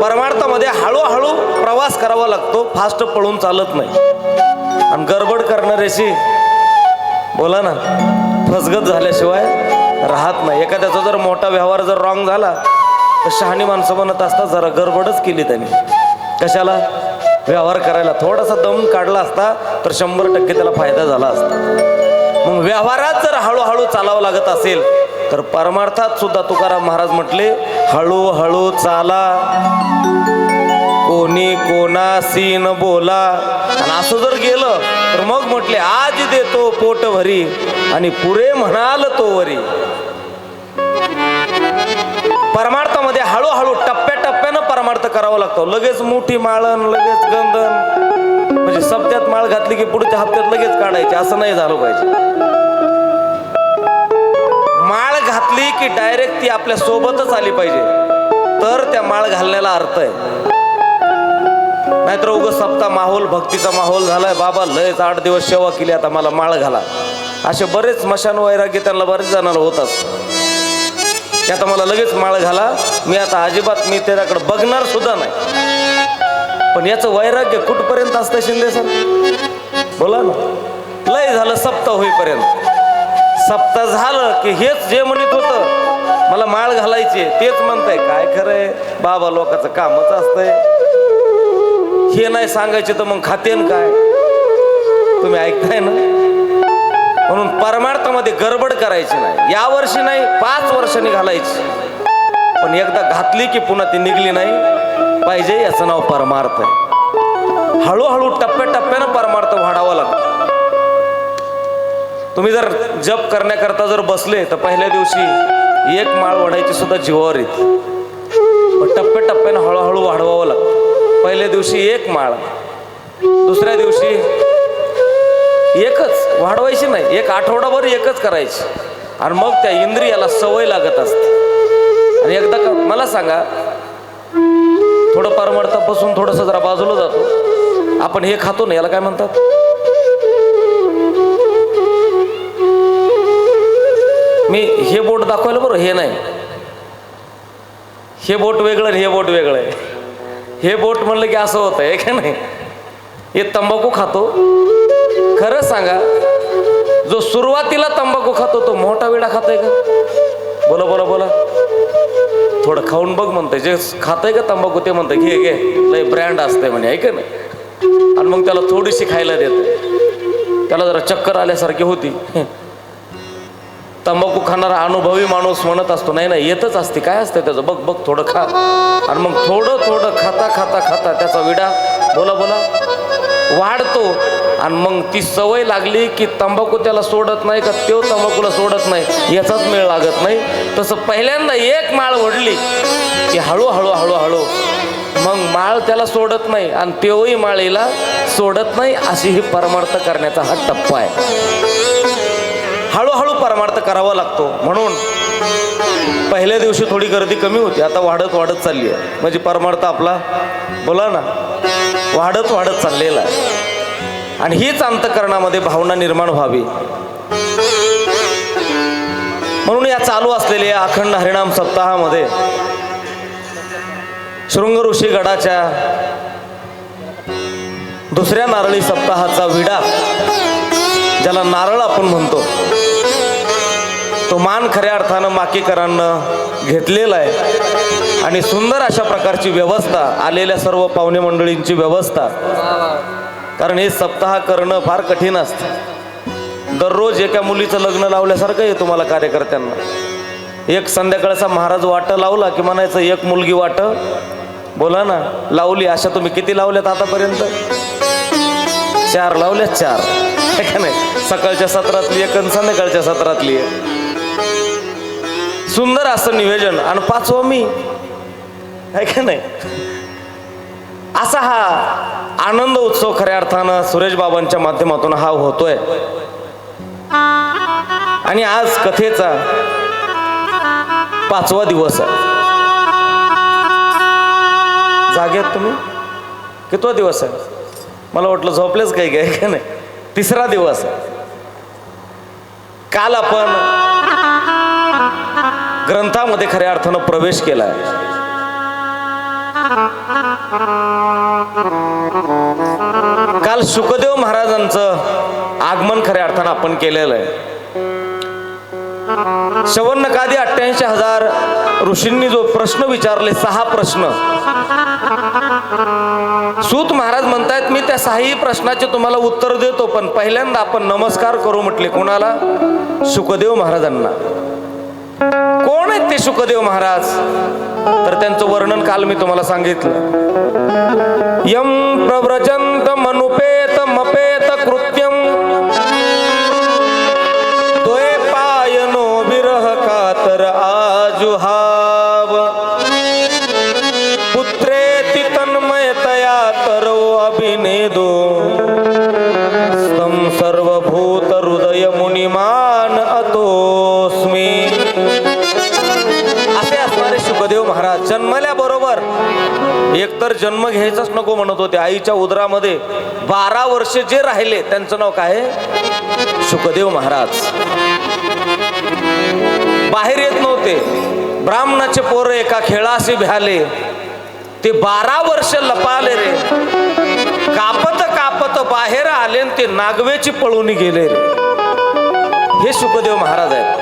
परमार्थामध्ये हळूहळू प्रवास करावा लागतो, फास्ट पळून चालत नाही. आणि गडबड करणाऱ्याशी बोला ना फसगत झाल्याशिवाय राहत नाही. एखाद्याचा जर मोठा व्यवहार जर रॉंग झाला तर शहाणी माणसं म्हणत असतात जरा गडबडच केली त्यांनी. कशाला? व्यवहार करायला थोडासा दम काढला असता तर 100% त्याला फायदा झाला असता. मग व्यवहारात जर हळूहळू चालावं लागत असेल तर परमार्थात सुद्धा तुकाराम महाराज म्हटले हळूहळू चाला, कोणी कोणाशी न बोला. आणि असं जर गेलं तर मग म्हटले आज देतो पोट भरी आणि पुरे म्हणाल तो वरी. परमार्थामध्ये हळूहळू टप्प्याटप्प्यानं परमार्थ करावा लागतो. लगेच मोठी माळण लगेच गंधन म्हणजे सप्त्यात माळ घातली की पुढच्या हप्त्यात लगेच काढायची असं नाही झालं पाहिजे. माळ घातली की डायरेक्ट ती आपल्या सोबतच आली पाहिजे तर त्या माळ घालण्याला अर्थ आहे. नाहीतर उगाच सप्ताह माहोल भक्तीचा माहोल झालाय, बाबा लयच 8 दिवस सेवा केली आता मला माळ घाला, असे बरेच स्मशान वैराग्य त्यांना बरेच जणांना होतात. आता मला लगेच माळ घाला, मी आता अजिबात मी त्याच्याकडे बघणार सुद्धा नाही. पण याचं वैराग्य कुठपर्यंत असतं शिंदे सर? बोला ना. लय झालं सप्ताह होईपर्यंत. सप्ताह झालं की हेच जे म्हणत होतं मला माळ घालायची तेच म्हणताय. काय खरंय बाबा, लोकांचं कामच असतंय. हे नाही सांगायचे तर मग खातेन काय? तुम्ही ऐकताय ना. म्हणून परमार्थामध्ये गडबड करायची नाही. या वर्षी नाही 5 वर्षांनी घालायची, पण एकदा घातली की पुन्हा ती निघली नाही पाहिजे. याचं नाव परमार्थ आहे. हळूहळू टप्प्याटप्प्यानं परमार्थ वाढावा लागतो. तुम्ही जर जप करण्याकरता जर बसले तर पहिल्या दिवशी 1 माळ वाढायची सुद्धा जीवावर येते. पण टप्प्याटप्प्यानं हळूहळू वाढवावं लागतं. पहिल्या दिवशी 1 माळ, दुसऱ्या दिवशी 1च वाढवायची नाही, 1 आठवडाभर 1च करायची. आणि मग त्या इंद्रियाला सवय लागत असते. आणि एकदा का मला सांगा, थोडं परमार्थापासून थोडंसं जरा बाजूला जातो आपण. हे खातो ना, याला काय म्हणतात? मी हे बोट दाखवायला बरोबर, हे नाही, हे बोट वेगळं हे बोट वेगळं आहे. हे बोट म्हणलं की असं होतं आहे का नाही? हे तंबाखू खातो. खरं सांगा, जो सुरुवातीला तंबाखू खातो तो मोठा विडा खातोय का? बोला बोला बोला. थोडं खाऊन बघ म्हणतंय. जे खातंय का तंबाखू ते म्हणतंय घे घे लय ब्रँड असतंय म्हणे, ऐक नाही. आणि मग त्याला थोडीशी खायला देत, त्याला जरा चक्कर आल्यासारखी होती. तंबाखू खाणारा अनुभवी माणूस म्हणत असतो नाही नाही येतच असते, काय असते त्याचं बघ बघ थोडं खा. आणि मग थोडं थोडं खाता खाता खाता त्याचा विडा बोला बोला वाढतो. आणि मग ती सवय लागली की तंबाखू त्याला सोडत नाही का तो तंबाखूला सोडत नाही, याचाच मेळ लागत नाही. तसं पहिल्यांदा 1 माळ ओढली की हळूहळू हळूहळू मग माळ त्याला सोडत नाही आणि तेही माळीला सोडत नाही. अशी ही परमार्थ करण्याचा हा टप्पा आहे. हळूहळू परमार्थ करावा लागतो. म्हणून पहिल्या दिवशी थोडी गर्दी कमी होती, आता वाढत वाढत चालली आहे. म्हणजे परमार्थ आपला बोला ना वाढत वाढत चाललेला आहे. आणि हीच अंतःकरणामध्ये भावना निर्माण व्हावी म्हणून या चालू असलेल्या अखंड हरिनाम सप्ताहामध्ये शृंग ऋषी गडाच्या 2ऱ्या नारळी सप्ताहाचा विडा, ज्याला नारळ आपण म्हणतो, तो मान खऱ्या अर्थानं माकीकरांना घेतलेला आहे. आणि सुंदर अशा प्रकारची व्यवस्था, आलेल्या सर्व पाहुणे मंडळींची व्यवस्था. कारण हे सप्ताह करणं फार कठीण असतं. दररोज एका मुलीचं लग्न लावल्यासारखं आहे तुम्हाला कार्यकर्त्यांना. एक संध्याकाळचा महाराज वाट लावला की म्हणायचं 1 मुलगी वाट बोला ना लावली. अशा तुम्ही किती लावल्यात आतापर्यंत? 4 लावल्यात. 4 का नाही? सकाळच्या सत्रातली 1 आणि संध्याकाळच्या सत्रातली 1. सुंदर असं निवेदन. आणि 5वं मी आहे का नाही? असा हा आनंद उत्सव खऱ्या अर्थानं सुरेश बाबांच्या माध्यमातून हा होतोय. आणि आज कथेचा 5वा दिवस आहे. जागेत तुम्ही? कितवा दिवस आहे? मला वाटलं झोपलेच काही काय का नाही. 3रा दिवस आहे. काल आपण ग्रंथामध्ये खऱ्या अर्थानं प्रवेश केलाय. काल शुकदेव महाराजांचं आगमन खऱ्या अर्थानं आपण केलेलं आहे. शवन्नकादी 88,000 ऋषींनी जो प्रश्न विचारले, 6 प्रश्न, सूत महाराज म्हणतायत मी त्या 6ही प्रश्नाचे तुम्हाला उत्तर देतो, पण पहिल्यांदा आपण नमस्कार करू म्हटले. कोणाला? शुकदेव महाराजांना. कोण आहेत ते शुकदेव महाराज? तर त्यांचं वर्णन काल मी तुम्हाला सांगितलं. यम प्रव्रजंत मनुपेत मपेत कृत्यम द्वैपायनो विरह कातर आजुहाव पुत्रेति तन्मयतया तरो अभिनेदो स्तम सर्वभूत हृदय मुनिमान अतोस्मी. असे असणारे शुकदेव महाराज जन्मल्याबरोबर एकतर जन्म घ्यायचाच नको म्हणत होते. आईच्या उदरामध्ये 12 वर्षे जे राहिले त्यांचं नाव काय? शुकदेव महाराज. बाहेर येत नव्हते. ब्राह्मणाचे पोरं एका खेळाशी भ्याले, ते 12 वर्ष लपाले रे. कापत कापत बाहेर आले, ते नागवेची पळून गेले रे. हे शुकदेव महाराज आहेत.